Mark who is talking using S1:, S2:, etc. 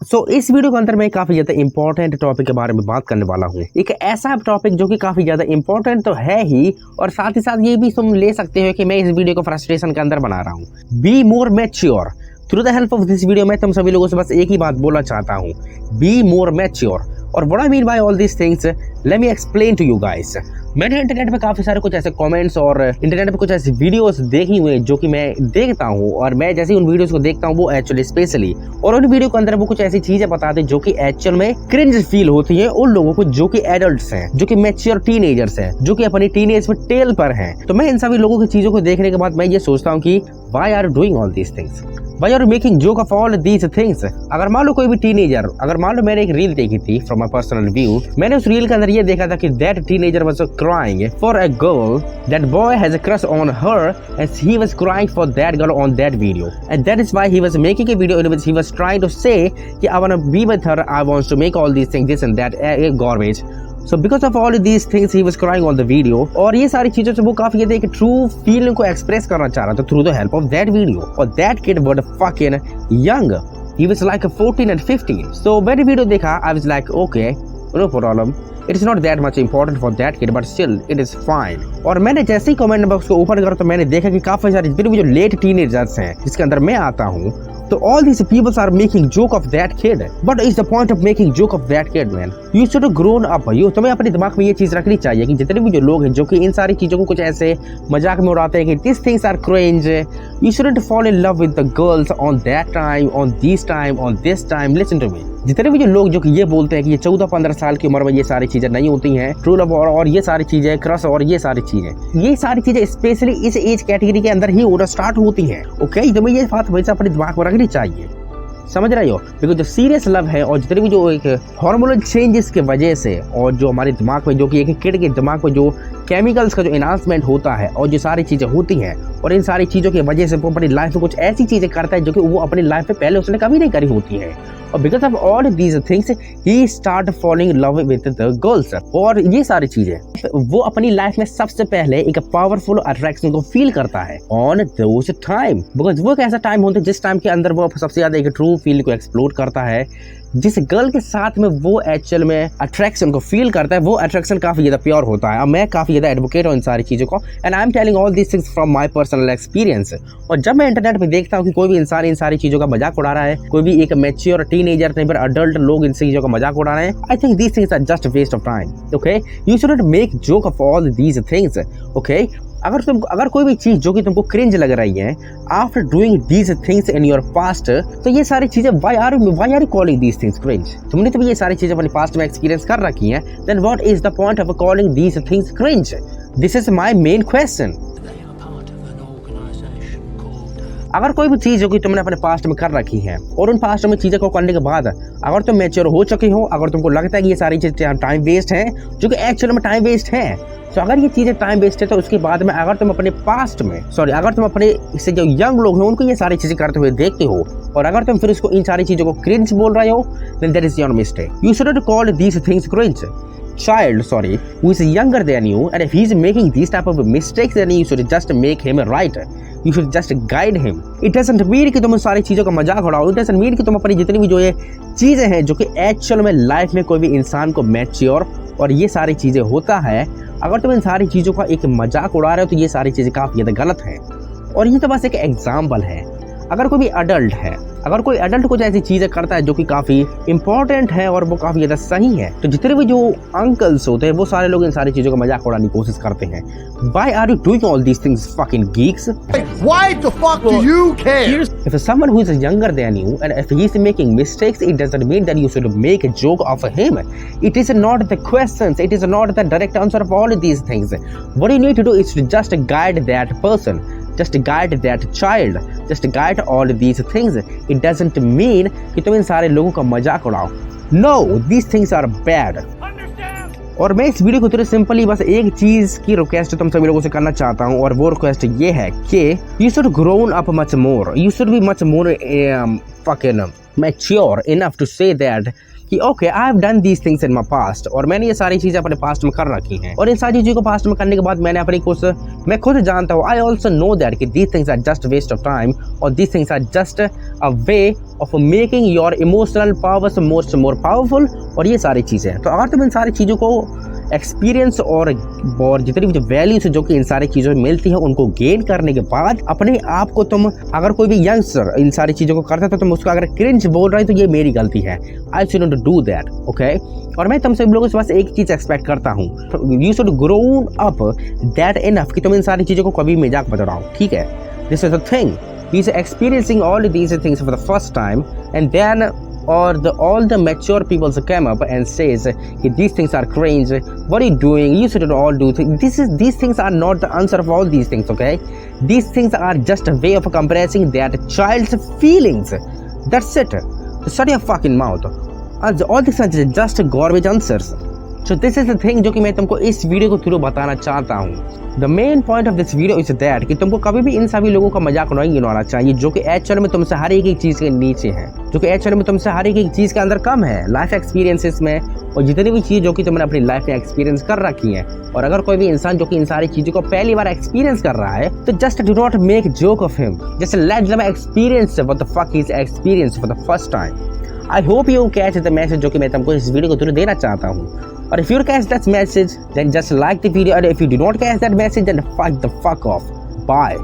S1: इस वीडियो के अंदर मैं काफ़ी ज़्यादा इंपॉर्टेंट टॉपिक के बारे में बात करने वाला हूँ। एक ऐसा टॉपिक जो कि काफ़ी ज़्यादा इंपॉर्टेंट तो है ही, और साथ ही साथ ये भी तुम ले सकते हो कि मैं इस वीडियो को फ्रस्ट्रेशन के अंदर बना रहा हूँ। Be more mature. Through the help of this video मैं तुम सभी लोगों से बस एक ही बात बोलना चाहता हूँ, बी मोर मैच्योर। और what I mean by all this things, let me explain to you guys. मैंने इंटरनेट पे काफ़ी सारे कुछ ऐसे कमेंट्स और इंटरनेट पे कुछ ऐसी वीडियोस देखी हुई हैं जो कि मैं देखता हूँ, और मैं जैसे उन वीडियोस को देखता हूँ वो एक्चुअली स्पेशली, और उन वीडियो के अंदर वो कुछ ऐसी चीजें बताते हैं जो कि एक्चुअल में क्रिंज फील होती है उन लोगों को जो कि एडल्ट्स हैं, जो कि मैच्योर टीनेजर्स हैं, जो कि अपनी टीनेज में टेल पर हैं। तो मैं इन सभी लोगों की चीजों को देखने के बाद मैं ये सोचता हूँ कि why are doing all these things, why are making joke of all these things. अगर मान लो कोई भी टीनेजर, अगर मान लो मैंने एक रील देखी थी फ्रॉम माय पर्सनल व्यू, मैंने उस रील के अंदर ये देखा था कि that teenager was crying for a girl, that boy has a crush on her and he was crying for that girl on that video, and that is why he was making a video in which he was trying to say कि I want to be with her, I want to make all these things this and that garbage. So because of all these things he was crying on the video, और ये सारी चीजों से वो काफी ज़्यादा एक ट्रू फीलिंग को एक्सप्रेस करना चाह रहा था through the help of that video, और that kid was fucking young, he was like 14 and 15. So मैंने वीडियो देखा, I was like okay, no problem, it is not that much important for that kid, but still it is fine. और मैंने जैसे ही comment box को open करा तो मैंने देखा कि काफी सारे जो लेट टीनेजर्स हैं जिसके अंदर मैं आता हूँ, तो all these people are making joke of that kid. What is the point of making joke of that kid, man? You should have grown up. तुम्हें अपने दिमाग में ये चीज रखनी चाहिए कि जितने भी जो लोग हैं जो कि इन सारी चीजों को कुछ ऐसे मजाक में उड़ाते हैं कि these things are cringe, you shouldn't fall in love with the girls on that time, on this time, on this time. Listen to me. जितने भी जो लोग जो कि ये बोलते हैं कि ये 14-15 साल की उम्र में ये सारी चीजें नहीं होती हैं, ट्रू लव और ये सारी चीजें, क्रश और ये सारी चीजें स्पेशली इस एज कैटेगरी के अंदर ही होना स्टार्ट होती हैं। ओके, तुम्हें ये बात हमेशा अपने दिमाग में रखनी चाहिए, समझ रहे हो? बिकॉज जो सीरियस लव है और जितने भी जो एक हार्मोनल चेंजेस की वजह से, और जो हमारे दिमाग में जो कि एक किड के दिमाग में जो केमिकल्स का जो एनहांसमेंट होता है और जो सारी चीज़ें होती हैं, और इन सारी चीज़ों की वजह से वो अपनी लाइफ में कुछ ऐसी चीज़ें करता है जो कि वो अपनी लाइफ में पहले उसने कभी नहीं करी होती है, और because of all these things he start falling in love with the girls. और ये सारी चीजें वो अपनी लाइफ में सबसे पहले एक पावरफुल अट्रैक्शन को फील करता है ऑन दोस टाइम, बिकॉज वो एक ऐसा टाइम होता है जिस टाइम के अंदर वो सबसे ज्यादा एक ट्रू फील को एक्सप्लोर करता है, जिस गर्ल के साथ में वो एक्चुअल में अट्रैक्शन को फील करता है, वो अट्रैक्शन काफी ज्यादा प्योर होता है। मैं काफी ज्यादा एडवोकेट हूँ इन सारी चीजों को, and I am telling all these things from my personal experience. और जब मैं इंटरनेट पे देखता हूँ कि कोई भी इंसान इन सारी चीजों का मजाक उड़ा रहा है, कोई भी एक मैच्योर टीनेजर नहीं पर अडल्ट लोग इन चीजों का मजाक उड़ा रहे हैं, I think these things are just waste of time. Okay, you should not make joke of all these things. Okay, अगर कोई भी चीज जो कि तुमको क्रिंज लग रही है after doing these things in your past, तो ये सारी चीजें why are you calling these things cringe? तुमने तो ये सारी चीजें अपने पास्ट में एक्सपीरियंस कर रखी हैं, then what is the point of calling these things cringe? This is my main question. अगर कोई भी चीज जो कि तुमने अपने पास्ट में कर रखी है और उन पास्ट में चीजें को करने के बाद अगर तुम मैच्योर हो चुके हो, अगर तुमको लगता है कि ये सारी चीजें टाइम वेस्ट है, जो कि एक्चुअल में टाइम वेस्ट है, तो अगर ये चीजें टाइम वेस्ट है तो उसके बाद में अगर तुम अपने पास्ट में अगर तुम अपने इससे जो यंग लोग हैं उनको ये सारी चीजें करते हुए देखते हो, और अगर तुम फिर उसको इन सारी चीजों को क्रिंज बोल रहे हो, then that is your mistake. You shouldn't call these things cringe. Child, who is younger than you, and if he's making these type of mistakes, then you should just make him right. You should just guide him. It doesn't mean कि तुम उन सारी चीज़ों का मजाक उड़ाओ. It doesn't mean कि तुम अपनी जितनी भी जो ये चीज़ें हैं जो कि एक्चुअल में लाइफ में कोई भी इंसान को मैच्योर और ये सारी चीज़ें होता है, अगर तुम इन सारी चीज़ों का एक मजाक उड़ा रहे हो तो ये सारी चीज़ें काफ़ी ज़्यादा गलत है। और ये तो बस एक एग्जाम्पल है। अगर कोई भी अडल्ट है, अगर कोई अडल्ट कुछ ऐसी चीजें करता है जो कि काफी इंपॉर्टेंट है और वो काफी ज्यादा सही है, तो जितने भी जो अंकल्स होते हैं वो सारे लोग इन सारी चीजों का मजाक उड़ाने की कोशिश करते हैं। Why are you doing all these things, fucking geeks?
S2: Why the fuck do you care?
S1: If someone who is younger than you and if he is making mistakes, it doesn't mean that you should make a joke of him. It is not the questions, it is not the direct answer of all of these things. What you need to do is to just guide that person. Just guide that child, just guide all these things. It doesn't mean कि तुम इन सारे लोगों का मजाक उड़ाओ। No, these things are bad. और मैं इस वीडियो को थोड़ी सिंपली बस एक चीज की रिक्वेस्ट तुम सभी लोगों से करना चाहता हूँ, और वो रिक्वेस्ट ये है कि you should grown up much more. You should be much more fucking mature enough to say that कि okay I have done these things in my past, और मैंने ये सारी चीजें अपने पास्ट में कर रखी हैं, और इन सारी चीजों को पास्ट में करने के बाद मैंने अपनी कुछ, मैं खुद जानता हूँ, आई ऑल्सो नो दैट कि these things are just waste of time, और these things are just a way of making your emotional powers more powerful, और ये सारी चीजें। तो अगर तुम इन सारी चीजों को एक्सपीरियंस और जितनी भी जो वैल्यूज जो कि इन सारी चीज़ों में मिलती है उनको गेन करने के बाद अपने आप को तुम, अगर कोई भी यंगस्टर इन सारी चीज़ों को करता है तो तुम उसको अगर क्रिंज बोल रहे हो तो ये मेरी गलती है, I should not do that, okay. और मैं तुमसे लोगों से बस एक चीज़ एक्सपेक्ट करता हूँ, you should grown up that enough कि तुम इन सारी चीज़ों को कभी मजाक मत उड़ाओ, ठीक है। This is the thing, he is experiencing all these things for the first time, and then or all the mature people come up and says these things are cringe, what are you doing, you should all do things. These things are not the answer of all these things, okay. These things are just a way of compressing that child's feelings, that's it. So shut your fucking mouth, all these are just garbage answers. So this is the thing जो कि मैं तुमको इस video को through बताना चाहता हूँ। The main point of this video is that कि तुमको कभी भी इन सभी लोगों का मजाक नहीं गिनवाना चाहिए जो कि एक्चुअल में तुमसे हर एक चीज़ के नीचे है, जो कि एक्चुअल में तुमसे हर एक चीज़ के अंदर कम है, लाइफ एक्सपीरियंसेस में, और जितनी भी चीज़ जो कि तुमने अपनी लाइफ में एक्सपीरियंस कर रखी है। और अगर कोई भी इंसान जो कि इन सारी चीज़ों को पहली बार एक्सपीरियंस कर रहा है तो just do not make joke of him, just let them experience what the fuck is experience for the first time. I hope you catch the message जो कि मैं तुमको इस वीडियो को थ्रू देना चाहता हूँ। Or if you catch that message, then just like the video. And if you do not catch that message, then fuck the fuck off. Bye.